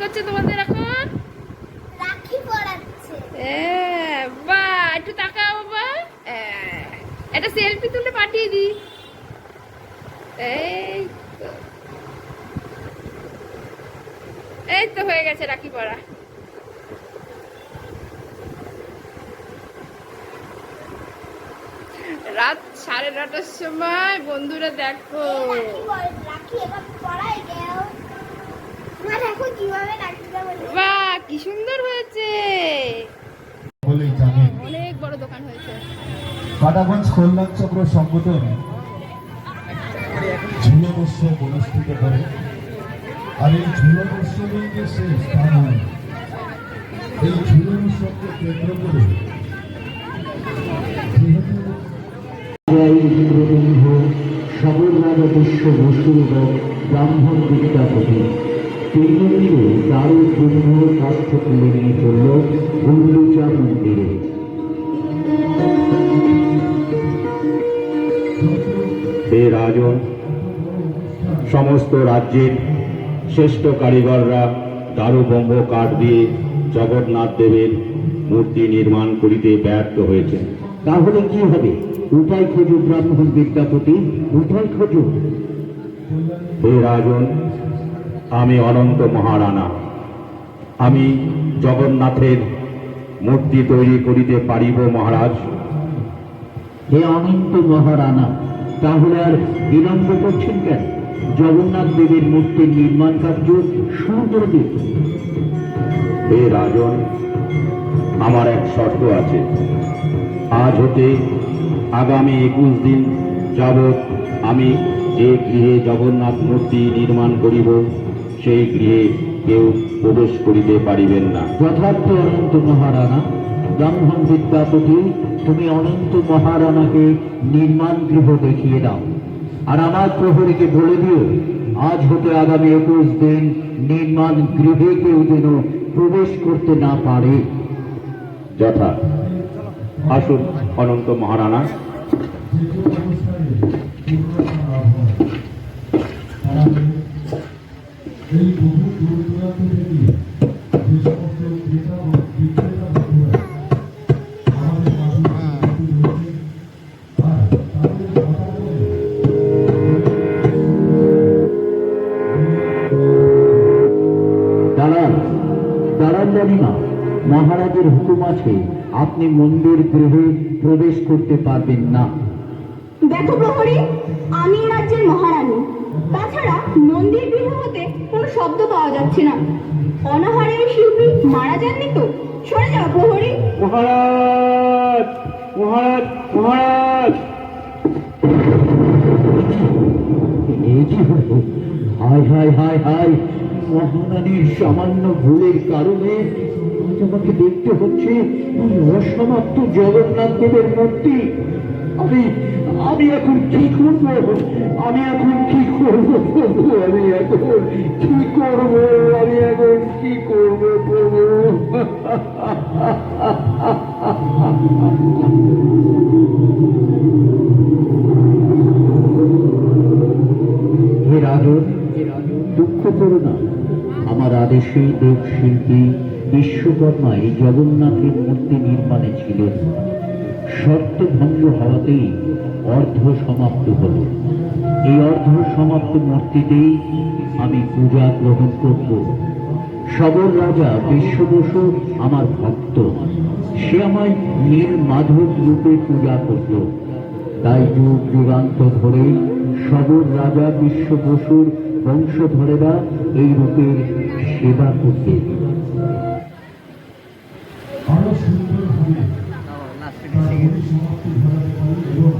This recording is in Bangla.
করছে তোমাদের এখন? রাখি পরাচ্ছে। বাহ, একটু তাকাও বাবা। একটা সেলফি তুলে পাঠিয়ে দি। এই তো হয়ে গেছে রাখি পরা। রাত 9:30টার সময় বন্ধুরা দেখো রাখি এবার পরাই গেল। মা দেখো কিভাবে রাখিটা বলে। বাহ, কি সুন্দর হয়েছে। বলেই জানেন অনেক বড় দোকান হয়েছে। কাটাগঞ্জ কল্যাণ চক্র সংগঠন ঝুলন উৎসব অনুষ্ঠিত করে। আর এই ঝুলন উৎসবের যে সেই স্থান, এই ঝুলন উৎসবকে কেন্দ্র করে সবর রাজা বিশ্ব বসু এবং ব্রাহ্মণ বিদ্যাপতি তিনজনকে দারুণ ব্রহ্ম কাষ্ঠ তুলে নিয়ে চলল গুন্ডিচা মন্দিরে। হে রাজন, সমস্ত রাজ্যের শ্রেষ্ঠ কারিগররা দারুব্রহ্ম কাঠ দিয়ে জগন্নাথ দেবের মূর্তি নির্মাণ করিতে ব্যর্থ হয়েছে। তাহলে কি হবে? উপায় খোঁজো ব্রাহ্মণ বিদ্যাপতি, উপায় খোঁজো। হে রাজন, আমি অনন্ত মহারানা, আমি জগন্নাথের মূর্তি তৈরি করিতে পারিব মহারাজ। হে অনন্ত মহারানা, তাহলে আর বিলম্ব করছেন কেন? জগন্নাথ দেবের মূর্তির নির্মাণ কার্য শুরু করে দিন। হে রাজন, আমার এক শর্ত আছে। আজ হতে আগামী 21 দিন যাবৎ আমি যে গৃহে জগন্নাথ মূর্তি নির্মাণ করিব, সেই গৃহে কেউ প্রবেশ করিতে পারিবেন না। যথার্থ অনন্ত মহারানা। ব্রাহ্মণ বিদ্যাপতি, তুমি অনন্ত মহারানাকে নির্মাণ গৃহ দেখিয়ে দাও, আর আমার প্রহরীকে বলে দিও আজ হতে আগামী 21 দিন নির্মাণ গৃহে কেউ যেন প্রবেশ করতে না পারে। যথা। আসুন অনন্ত মহারানা। দাঁড়ান জানি না, মহারাজের হুকুম আছে, আপনি মন্দির গৃহে প্রবেশ করতে পারবেন না। দেখো প্রহরী, আমি এই রাজ্যের মহারানী। তাছাড়া মন্দির গৃহ হতে কোনো শব্দ পাওয়া যাচ্ছে না। অনাহারে ওই শিল্পী মারা যাননি তো? সরে যাও প্রহরী। মহারাজ, মহারাজ, মহারাজ! এই কি হলো? হায় হায় হায় হায়! মহারানীর সামান্য ভুলের কারণে আমাকে দেখতে হচ্ছে অসমাপ্ত জগন্নাথ দেবের মূর্তি। আমি এখন কি করবো? আমি এখন কি করবো প্রভু? আমি এখন কি করবো? আমি এখন কি করবো প্রভু? হে রাজন, দুঃখ করো না। আমার আদেশে দেবশিল্পী বিশ্বকর্মা এই জগন্নাথের মূর্তি নির্মাণে ছিলেন। শর্ত ভঙ্গ হওয়াতেই অর্ধ সমাপ্ত হল। এই অর্ধ সমাপ্ত মূর্তিতেই আমি পূজা গ্রহণ করব। সবর রাজা বিশ্ব বসু আমার ভক্ত, সে আমায় নীল মাধব রূপে পূজা করত। তাই যুগ যুগান্ত ধরে সবর রাজা বিশ্ব বসুর বংশধরেরা এই রূপের সেবা করতে। আরো সুন্দরভাবে এবং